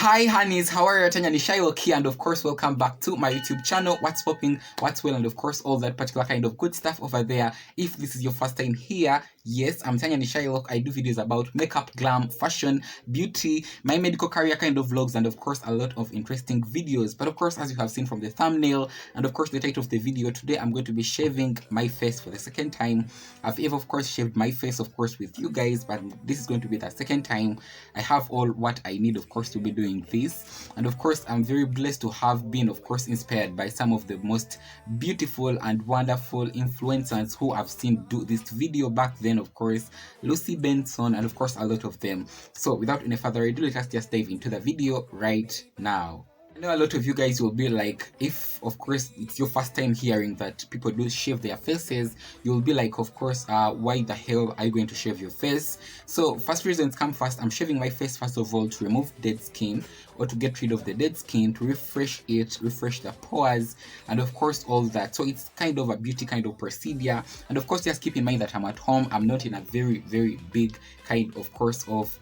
Hi honeys, how are you? Tanyanishailoc here, and of course welcome back to my YouTube channel. What's popping, what's well, and of course all that particular kind of good stuff over there. If this is your first time here, yes, I'm Tanyanishailoc. I do videos about makeup, glam, fashion, beauty, my medical career kind of vlogs, and of course a lot of interesting videos. But of course, as you have seen from the thumbnail and of course the title of the video, today I'm going to be shaving my face for the second time. I've ever of course shaved my face of course with you guys, but this is going to be the second time. I have all what I need of course to be doing this, and of course I'm very blessed to have been of course inspired by some of the most beautiful and wonderful influencers who I've seen do this video back then, of course Lucy Benson and of course a lot of them. So without any further ado, let us just dive into the video right now. I know a lot of you guys will be like, if of course it's your first time hearing that people do shave their faces, you'll be like, of course, why the hell are you going to shave your face? So first reasons come first. I'm shaving my face first of all to remove dead skin, or to get rid of the dead skin, to refresh it, refresh the pores, and of course all that. So it's kind of a beauty kind of procedure. And of course just keep in mind that I'm at home. I'm not in a very big kind of course of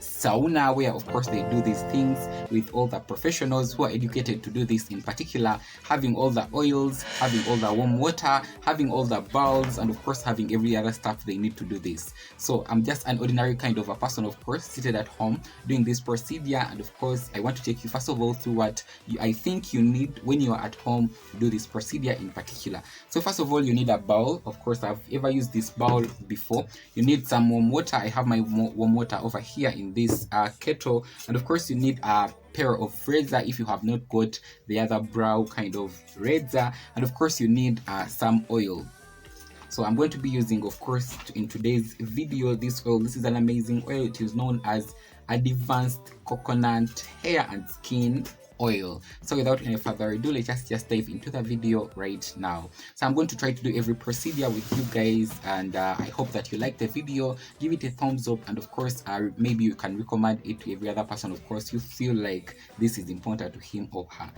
sauna where of course they do these things with all the professionals who are educated to do this, in particular having all the oils, having all the warm water, having all the bowls, and of course having every other stuff they need to do this. So I'm just an ordinary kind of a person, of course, seated at home doing this procedure. And of course I want to take you first of all through what I think you need when you are at home to do this procedure in particular. So first of all, you need a bowl. Of course I've ever used this bowl before. You need some warm water. I have my warm water over here in this kettle, and of course you need a pair of razor if you have not got the other brow kind of razor, and of course you need some oil. So I'm going to be using, of course, in today's video, this oil. This is an amazing oil. It is known as advanced coconut hair and skin oil. So without any further ado, let's just dive into the video right now. So I'm going to try to do every procedure with you guys, and I hope that you like the video. Give it a thumbs up, and of course maybe you can recommend it to every other person of course you feel like this is important to him or her.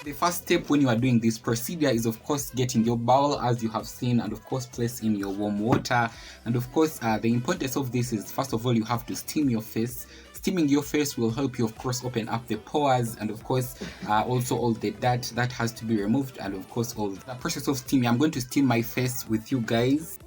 The first step when you are doing this procedure is of course getting your bowl, as you have seen, and of course place in your warm water. And of course the importance of this is, first of all, you have to steam your face. Steaming your face will help you of course open up the pores, and of course also all the dirt that has to be removed, and of course all the process of steaming. I'm going to steam my face with you guys.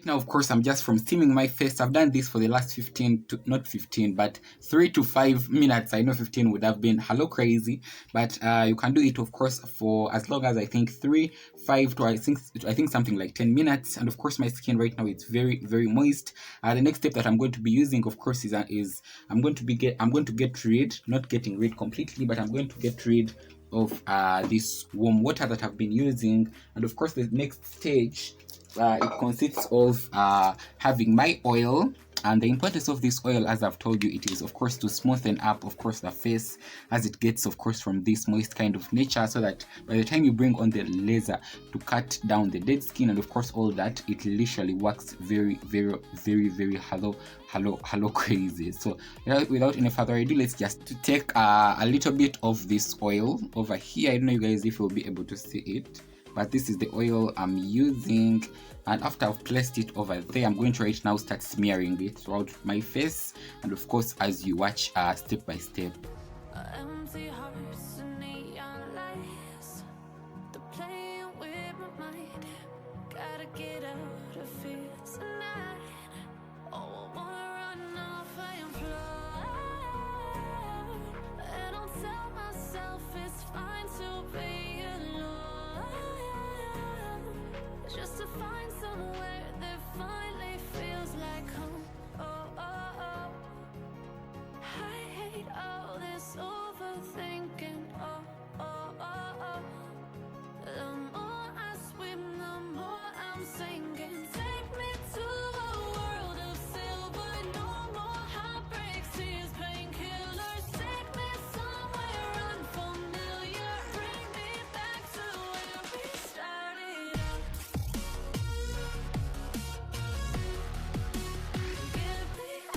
Now of course I'm just from steaming my face. I've done this for the last 15 to not 15 but 3 to 5 minutes. I know 15 would have been hello crazy, but you can do it of course for as long as I think 3, 5 to I think something like 10 minutes. And of course my skin right now it's very moist. The next step that I'm going to be using of course is I'm going to get rid, not getting rid completely, but I'm going to get rid of this warm water that I've been using. And of course the next stage it consists of having my oil. And the importance of this oil, as I've told you, it is of course to smoothen up of course the face as it gets of course from this moist kind of nature, so that by the time you bring on the laser to cut down the dead skin and of course all that, it literally works very hello crazy. So without any further ado, let's just take a little bit of this oil over here. I don't know you guys if you'll be able to see it, but this is the oil I'm using. And after I've placed it over there, I'm going to right now start smearing it throughout my face, and of course as you watch step by step. Just to find somewhere that finally feels like home. I hate all this overthinking.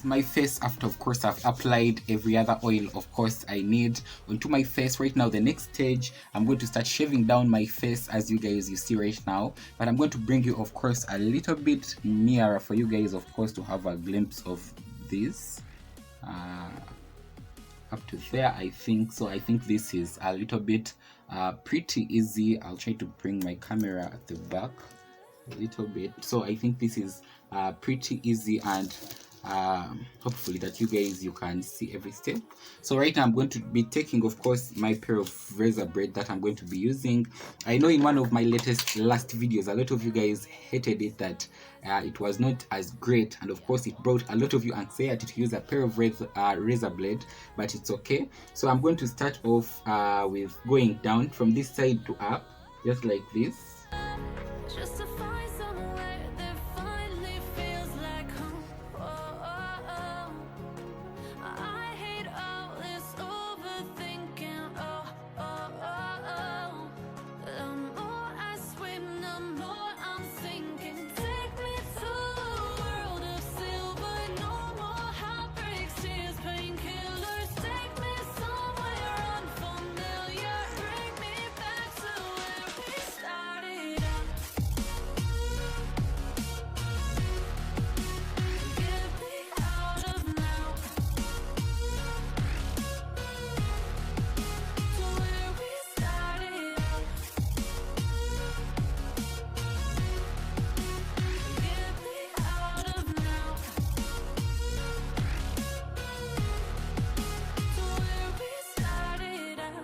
my face after of course I've applied every other oil of course I need onto my face. Right now the next stage, I'm going to start shaving down my face as you see right now, but I'm going to bring you of course a little bit nearer for you guys of course to have a glimpse of this. Up to there, I think so. I think this is a little bit pretty easy. I'll try to bring my camera at the back a little bit. So I think this is pretty easy, and hopefully that you can see every step. So right now I'm going to be taking of course my pair of razor blade that I'm going to be using. I know in one of my last videos a lot of you guys hated it, that it was not as great, and of course it brought a lot of you anxiety to use a pair of razor blade, but it's okay. So I'm going to start off with going down from this side to up, just like this. Just to find somewhere that finally feels like home. I hate all this overthinking. The more I swim, the more I'm sinking. Take me to a world of silver. No more heartbreaks, tears, painkillers. Take me somewhere unfamiliar. Bring me back to where we started out. Get me out of now. To where we started out. Get me out of now. To where we started out.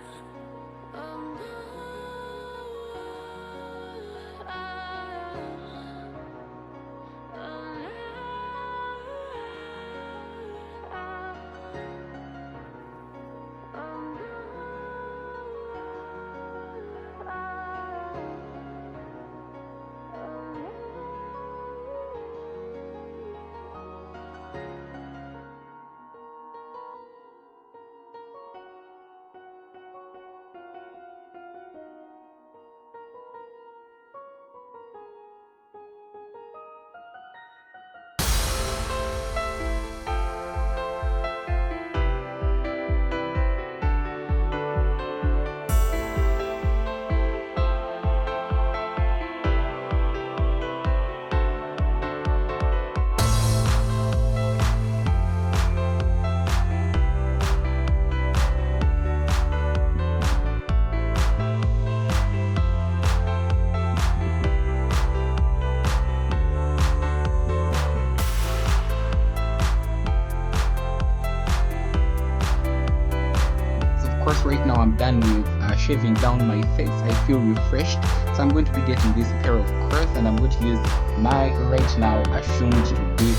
Right now I'm done with shaving down my face. I feel refreshed, so I'm going to be getting this pair of curls, and I'm going to use my right now assumed to be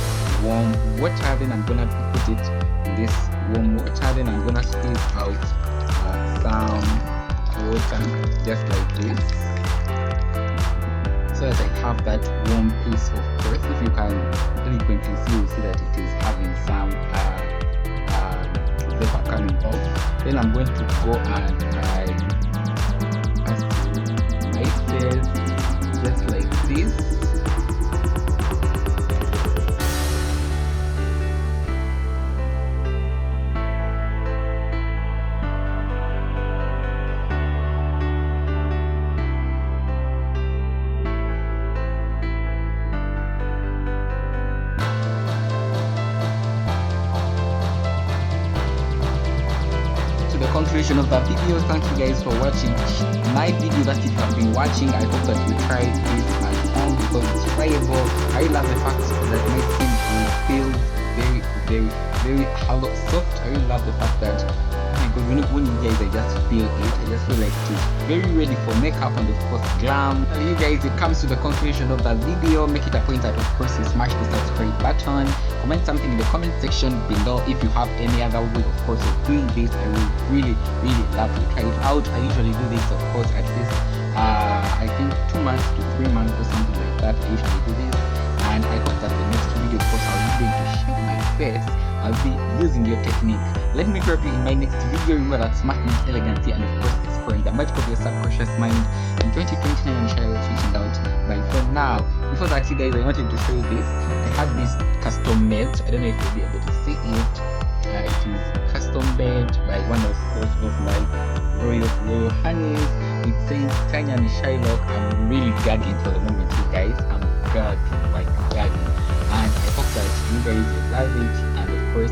warm water. Then I'm gonna put it in this warm water, then I'm gonna squeeze out some water just like this, so that I have that warm piece of curls. If you can frequently see, you'll see that it is having some vapor coming off. Then I'm going to go and apply my face just like this. Conclusion of that video. Thank you guys for watching my video. That if you have been watching, I hope that you tried this at home because it's tryable. I love the fact that my skin feels very hollow, soft. I really love the fact that because when you guys, I just feel it. I just feel like it's very ready for makeup and of course glam. You guys, it comes to the conclusion of that video. Make it a point that of course you smash the subscribe button. Comment something in the comment section below if you have any other way of course of doing this. I will really love to try it out. I usually do this of course at least I think 2 months to 3 months or something like that. I usually do this, and I hope that the next video of course I'll be going to shave my face. I'll be using your technique. Let me drop you in my next video. Remember that smartness, elegancy, and of course exploring the magic of your subconscious mind. In 2020, Tanyanishailoc switching out. Bye for now. Before that, you guys, I wanted to show you this. I had this custom made. I don't know if you'll be able to see. see it. It is custom made by one of my royal honeys. It says Tanyanishailoc. I'm really gagging for the moment, you guys. I'm gagging, like gagging. And I hope that you guys will love it. And of course,